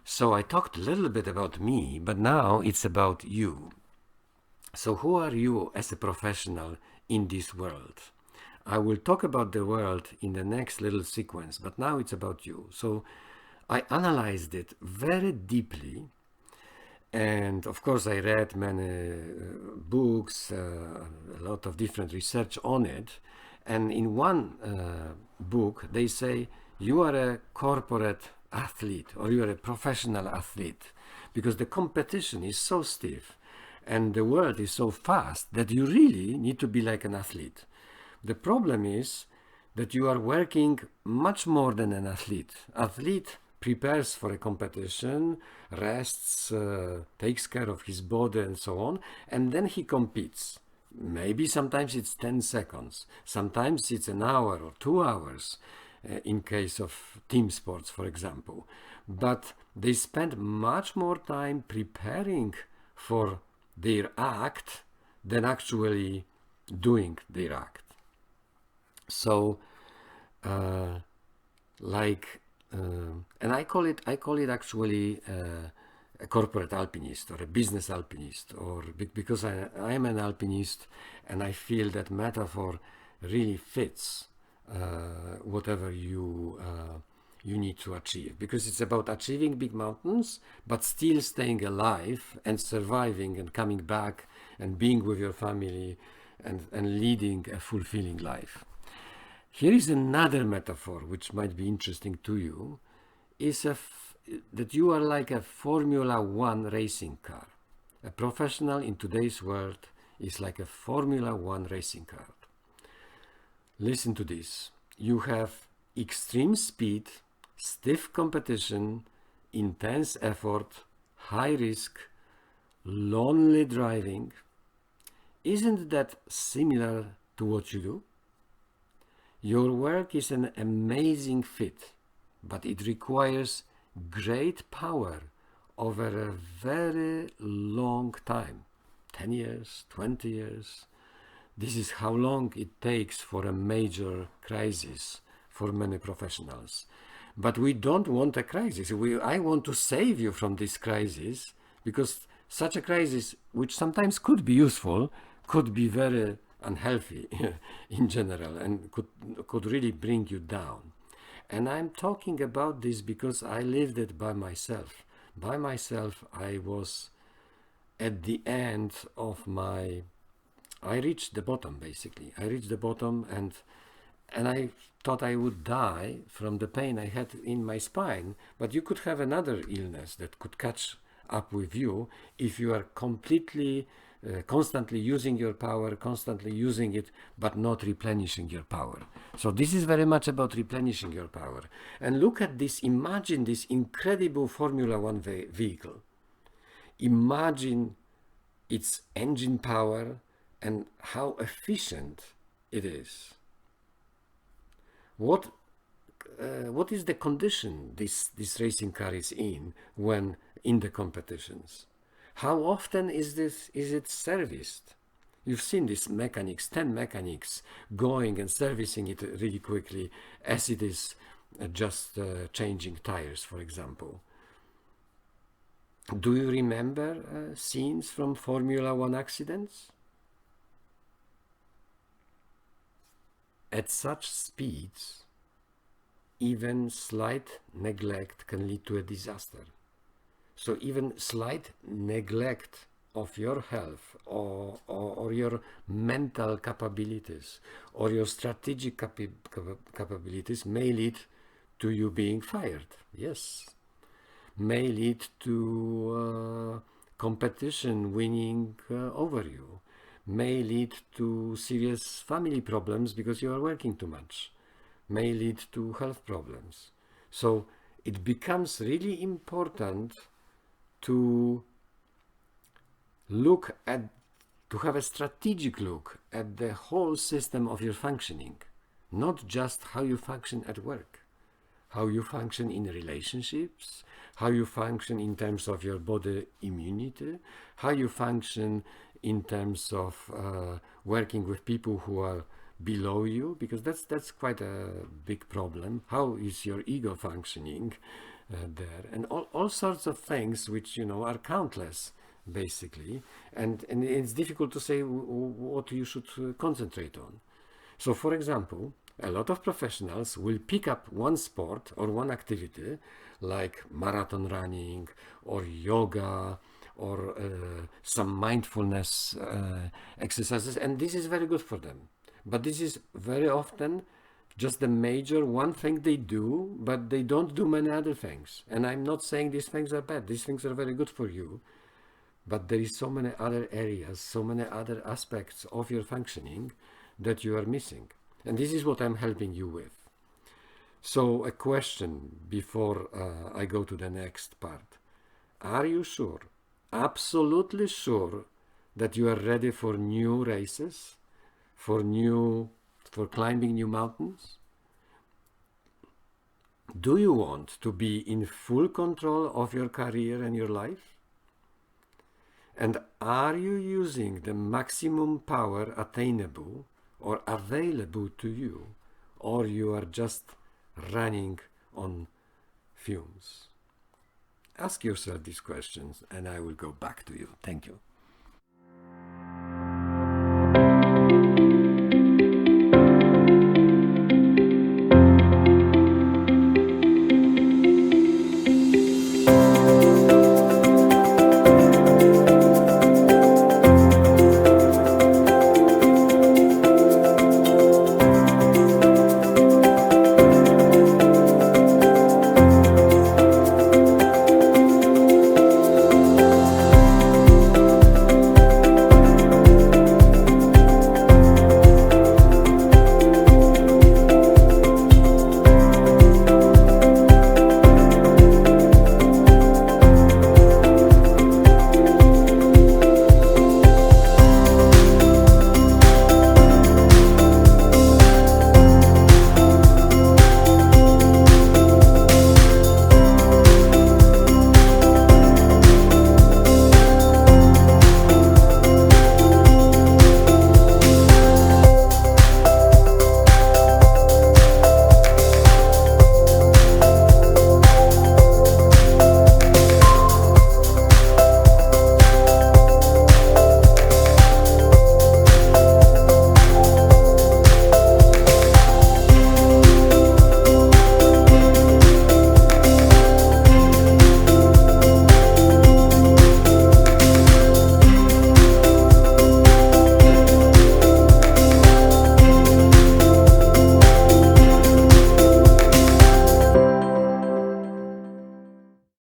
So I talked a little bit about me, but now it's about you. So who are you as a professional in this world? I will talk about the world in the next little sequence, but now it's about you. So I analyzed it very deeply, and of course I read many books, a lot of different research on it. And in one book they say you are a corporate athlete or you are a professional athlete because the competition is so stiff and the world is so fast that you really need to be like an athlete. The problem is that you are working much more than an athlete. Athlete prepares for a competition, rests, takes care of his body and so on, and then he competes. Maybe sometimes it's 10 seconds, sometimes it's an hour or 2 hours in case of team sports, for example. But they spend much more time preparing for their act than actually doing their act. So, and I call it actually a corporate alpinist or a business alpinist, or because I am an alpinist, and I feel that metaphor really fits whatever you need to achieve, because it's about achieving big mountains but still staying alive and surviving and coming back and being with your family and leading a fulfilling life. Here is another metaphor which might be interesting to you, is that you are like a Formula One racing car. A professional in today's world is like a Formula One racing car. Listen to this. You have extreme speed, stiff competition, intense effort, high risk, lonely driving. Isn't that similar to what you do? Your work is an amazing fit, but it requires great power over a very long time, 10 years, 20 years. This is how long it takes for a major crisis for many professionals. But we don't want a crisis. I want to save you from this crisis, because such a crisis, which sometimes could be useful, could be very unhealthy in general and could really bring you down. And I'm talking about this because I lived it by myself. By myself, I was at the end of I reached the bottom, basically. I reached the bottom, and I thought I would die from the pain I had in my spine. But you could have another illness that could catch up with you if you are completely constantly using your power, constantly using it, but not replenishing your power. So this is very much about replenishing your power. And look at this, imagine this incredible Formula One vehicle. Imagine its engine power and how efficient it is. What is the condition this racing car is in when in the competitions? How often is it serviced? You've seen these mechanics, 10 mechanics going and servicing it really quickly as it is just changing tires, for example. Do you remember scenes from Formula One accidents? At such speeds, even slight neglect can lead to a disaster. So even slight neglect of your health or your mental capabilities or your strategic capabilities may lead to you being fired. Yes. May lead to competition winning over you. May lead to serious family problems because you are working too much. May lead to health problems. So it becomes really important to have a strategic look at the whole system of your functioning, not just how you function at work, how you function in relationships, how you function in terms of your body immunity, how you function in terms of working with people who are below you, because that's quite a big problem. How is your ego functioning? there, and all sorts of things which are countless basically, and it's difficult to say what you should concentrate on. So for example, a lot of professionals will pick up one sport or one activity like marathon running or yoga or some mindfulness exercises, and this is very good for them. But this is very often just the major one thing they do, but they don't do many other things. And I'm not saying these things are bad. These things are very good for you. But there is so many other areas, so many other aspects of your functioning that you are missing. And this is what I'm helping you with. So a question before I go to the next part. Are you sure, absolutely sure, that you are ready for new races, for climbing new mountains? Do you want to be in full control of your career and your life? And are you using the maximum power attainable or available to you, or you are just running on fumes? Ask yourself these questions and I will go back to you. Thank you.